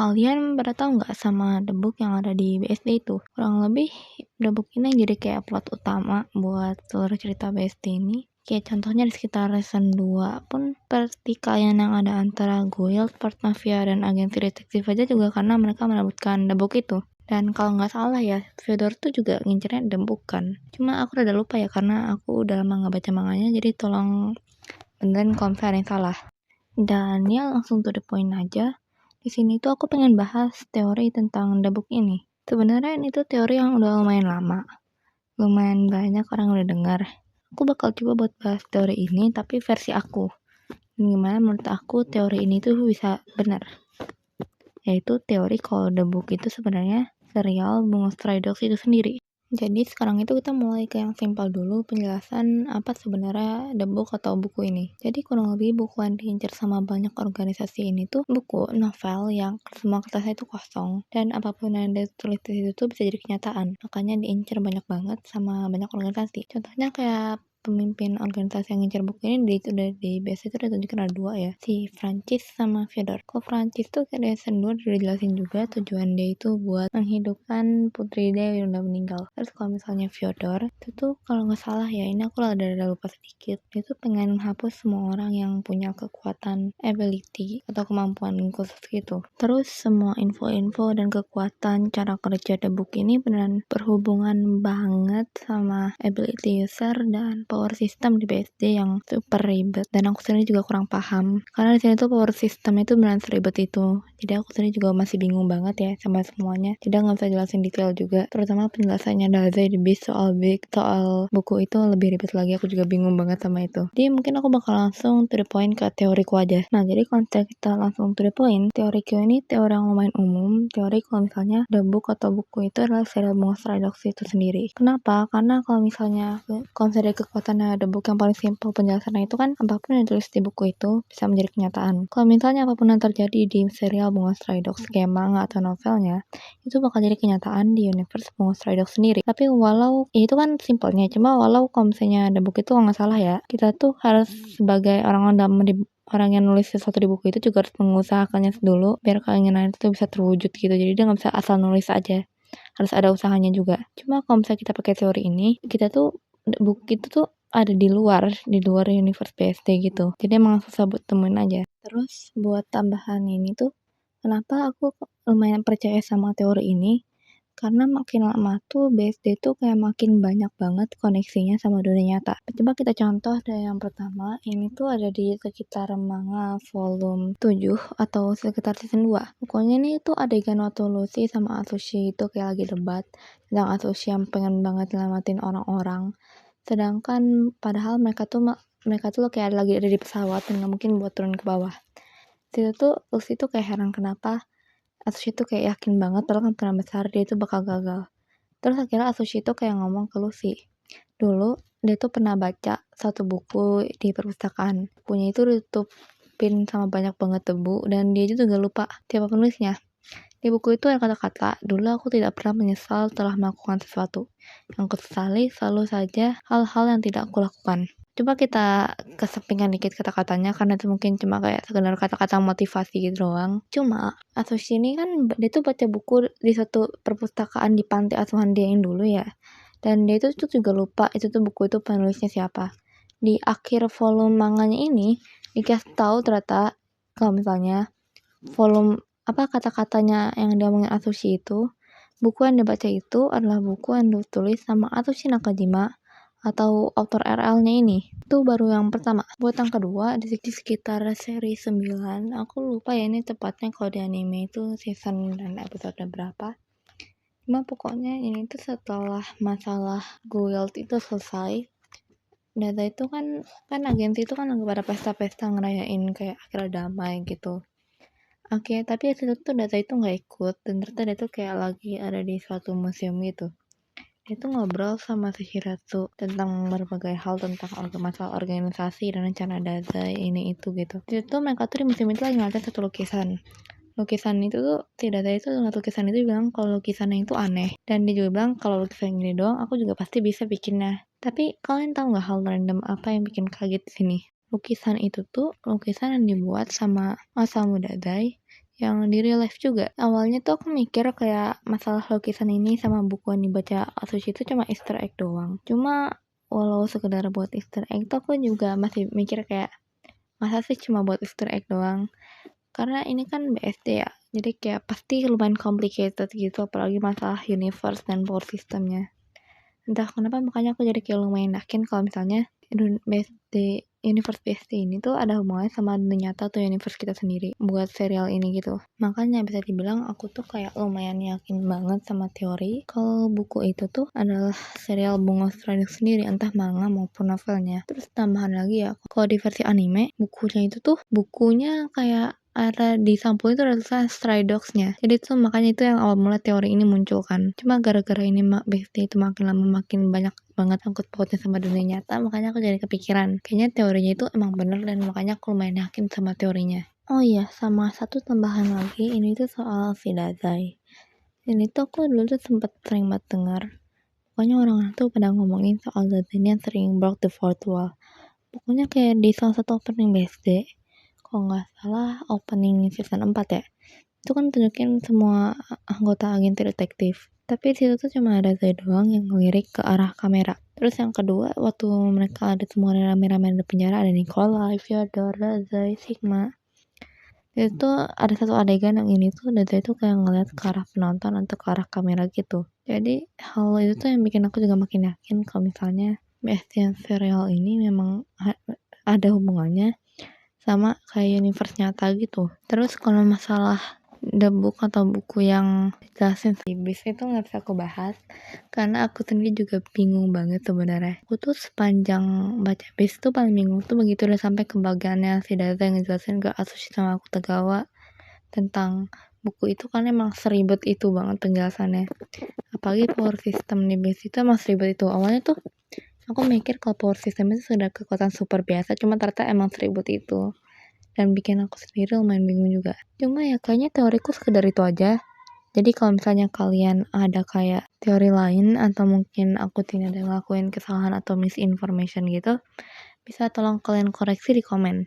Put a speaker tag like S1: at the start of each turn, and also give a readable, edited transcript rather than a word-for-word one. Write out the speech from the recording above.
S1: Kalian pada tahu nggak sama The Book yang ada di BSD itu? Kurang lebih The Book ini jadi kayak plot utama buat seluruh cerita BSD ini. Kayak contohnya di sekitar season 2 pun pertikaian yang ada antara Guild, Part Mafia, dan agensi detektif aja juga karena mereka merebutkan The Book itu. Dan kalau nggak salah ya, Fyodor tuh juga ngincernya The Book kan. Cuma aku udah lupa ya karena aku udah lama nggak baca manganya, jadi tolong benerin kalau misalnya ada yang salah. Dan ya langsung to the point aja. Di sini tuh aku pengen bahas teori tentang The Book ini. Sebenarnya ini tuh teori yang udah lumayan lama. Lumayan banyak orang udah dengar. Aku bakal coba buat bahas teori ini tapi versi aku. Dan gimana menurut aku teori ini tuh bisa benar. Yaitu teori kalau The Book itu sebenarnya serial Bunga Stray Dogs itu sendiri. Jadi sekarang itu kita mulai ke yang simpel dulu, penjelasan apa sebenarnya The Book atau buku ini. Jadi kurang lebih buku yang diincar sama banyak organisasi ini tuh buku novel yang semua kertasnya itu kosong, dan apapun yang ditulis di situ tuh bisa jadi kenyataan. Makanya diincar banyak banget sama banyak organisasi. Contohnya kayak pemimpin organisasi yang ngincar buku ini udah di biasa itu udah tunjukin ada dua ya, si Francis sama Fyodor. Kalau Francis tuh kayak dari season 2 udah dijelasin juga tujuan dia itu buat menghidupkan Putri Dewi yang udah meninggal. Terus kalau misalnya Fyodor itu tuh kalau nggak salah ya, ini aku ada lupa sedikit, dia tuh pengen menghapus semua orang yang punya kekuatan ability atau kemampuan khusus gitu. Terus semua info-info dan kekuatan cara kerja The Book ini beneran berhubungan banget sama ability user dan power system di BSD yang super ribet, dan aku sendiri juga kurang paham karena di sini tuh power system itu beneran seribet itu. Jadi aku sendiri juga masih bingung banget ya sama semuanya. Jadi nggak bisa jelasin detail juga. Terutama penjelasannya Dazai di Beast soal buku itu lebih ribet lagi. Aku juga bingung banget sama itu. Jadi mungkin aku bakal langsung to the point ke teoriku aja. Nah, jadi kalau kita langsung to the point, teoriku ini teori yang lumayan umum. Teori kalau misalnya The Book atau buku itu adalah serial Bunga Stray Dogs itu sendiri. Kenapa? Karena kalau misalnya dari kekuatan The Book yang paling simpel penjelasannya itu kan apapun yang tulis di buku itu bisa menjadi kenyataan. Kalau misalnya apapun yang terjadi di serial Bunga Stray Dogs kayak manga atau novelnya, itu bakal jadi kenyataan di universe Bunga Stray Dogs sendiri. Tapi walau itu kan simpelnya, cuma walau kalau misalnya The Book itu nggak salah ya, kita tuh harus sebagai orang yang nulis sesuatu di buku itu juga harus mengusahakannya dulu biar keinginan itu bisa terwujud gitu. Jadi dia nggak bisa asal nulis aja, harus ada usahanya juga. Cuma kalau misalnya kita pakai teori ini, kita tuh buku itu tuh ada di luar universe BSD gitu. Jadi emang susah buat temuin aja. Terus buat tambahan ini tuh, kenapa aku lumayan percaya sama teori ini? Karena makin lama tuh BSD tuh kayak makin banyak banget koneksinya sama dunia nyata. Coba kita contoh dari yang pertama, ini tuh ada di sekitar manga volume 7 atau sekitar season 2. Pokoknya ini tuh adegan waktu Lucy sama Atsushi itu kayak lagi debat tentang Atsushi yang pengen banget nyelamatin orang-orang. Sedangkan padahal mereka tuh kayak lagi ada di pesawat dan nggak mungkin buat turun ke bawah. Situ tuh Lucy tuh kayak heran kenapa Atsushi tuh kayak yakin banget kalau kemungkinan besar dia tuh bakal gagal. Terus akhirnya Atsushi tuh kayak ngomong ke Lucy, dulu dia tuh pernah baca satu buku di perpustakaan. Bukunya itu ditutupin sama banyak banget debu dan dia juga lupa siapa penulisnya. Di buku itu ada kata-kata, dulu aku tidak pernah menyesal telah melakukan sesuatu. Yang kusesali selalu saja hal-hal yang tidak aku lakukan. Coba kita kesampingkan dikit kata-katanya karena itu mungkin cuma kayak sekedar kata-kata motivasi gitu doang. Cuma Atsushi ini kan dia tuh baca buku di satu perpustakaan di panti asuhan dia yang dulu ya. Dan dia itu tuh juga lupa itu tuh buku itu penulisnya siapa. Di akhir volume manganya ini dikasih tahu ternyata kalau misalnya volume kata-katanya yang dia omongin Atsushi itu, buku yang dia baca itu adalah buku yang ditulis sama Atsushi Nakajima atau author RL-nya ini. Itu baru yang pertama. Buat yang kedua, di sekitar seri 9, aku lupa ya ini tepatnya kalau di anime itu season dan episode berapa. Cuma pokoknya ini tuh setelah masalah Guild itu selesai, Data itu kan agensi itu kan lagi pada pesta-pesta ngerayain kayak akhirnya damai gitu. Oke, tapi waktu itu tuh Data itu nggak ikut, dan ternyata dia tuh kayak lagi ada di suatu museum gitu. Dia tuh ngobrol sama si Shiratsu tentang berbagai hal tentang masalah organisasi dan rencana Dazai ini itu gitu. Jadi tuh mereka tuh di museum itu lagi ngeliatin satu lukisan. Lukisan itu tuh, si Dazai itu ngeliat lukisan itu bilang kalau lukisannya itu aneh. Dan dia juga bilang kalau lukisan gini doang aku juga pasti bisa bikinnya. Tapi kalian tahu nggak hal random apa yang bikin kaget di sini? Lukisan itu tuh lukisan yang dibuat sama Osamu Dazai yang di real life juga. Awalnya tuh aku mikir kayak masalah lukisan ini sama buku yang dibaca Atsushi itu cuma easter egg doang. Cuma walau sekedar buat easter egg tuh aku juga masih mikir kayak masa sih cuma buat easter egg doang. Karena ini kan BSD ya, jadi kayak pasti lumayan complicated gitu, apalagi masalah universe dan power systemnya. Entah kenapa makanya aku jadi kayak lumayan yakin kalau misalnya BSD, universe BSD ini tuh ada hubungannya sama dunia nyata atau universe kita sendiri buat serial ini gitu. Makanya bisa dibilang aku tuh kayak lumayan yakin banget sama teori kalau buku itu tuh adalah serial Bunga Stray Dogs sendiri, entah manga maupun novelnya. Terus tambahan lagi ya, kalau di versi anime, bukunya itu tuh bukunya kayak ada di sampul itu ada tulisan Stray Dogs-nya. Jadi tuh makanya itu yang awal mula teori ini muncul kan. Cuma gara-gara ini BSD itu makin lama makin banyak banget angkut pautnya sama dunia nyata, makanya aku jadi kepikiran. Kayaknya teorinya itu emang bener dan makanya aku lumayan yakin sama teorinya. Oh iya, sama satu tambahan lagi, ini tuh soal si Dazai. Ini tuh aku dulu tuh sempet sering banget dengar. Pokoknya orang-orang tuh pada ngomongin soal Dazai ini yang sering broke the fourth wall. Pokoknya kayak di salah satu opening BSD, kalau nggak salah opening season 4 ya, itu kan tunjukin semua anggota agen detektif. Tapi di situ tuh cuma ada Zai doang yang ngelirik ke arah kamera. Terus yang kedua, waktu mereka ada semua rame-rame di penjara, ada Nikolai, Fyodor, Zai, Sigma. Itu ada satu adegan yang ini tuh Zai tuh kayak ngeliat ke arah penonton atau ke arah kamera gitu. Jadi hal itu tuh yang bikin aku juga makin yakin kalau misalnya BSD serial ini memang ada hubungannya sama kayak universe nyata gitu. Terus kalau masalah the book atau buku yang jelasin si Beast itu nggak bisa aku bahas karena aku sendiri juga bingung banget sebenarnya. Aku tuh sepanjang baca Beast tuh paling bingung tuh begitu udah sampai ke bagiannya si Daza yang ngejelasin ke Atsushi sama Akutagawa tentang buku itu kan emang seribet itu banget penjelasannya. Apalagi power system di Beast itu emang seribet itu. Awalnya tuh aku mikir kalau power system itu sudah kekuatan super biasa, cuma ternyata emang seribet itu. Dan bikin aku sendiri lumayan bingung juga. Cuma ya kayaknya teoriku sekedar itu aja. Jadi kalau misalnya kalian ada kayak teori lain atau mungkin aku tidak ada ngelakuin kesalahan atau misinformation gitu, bisa tolong kalian koreksi di komen.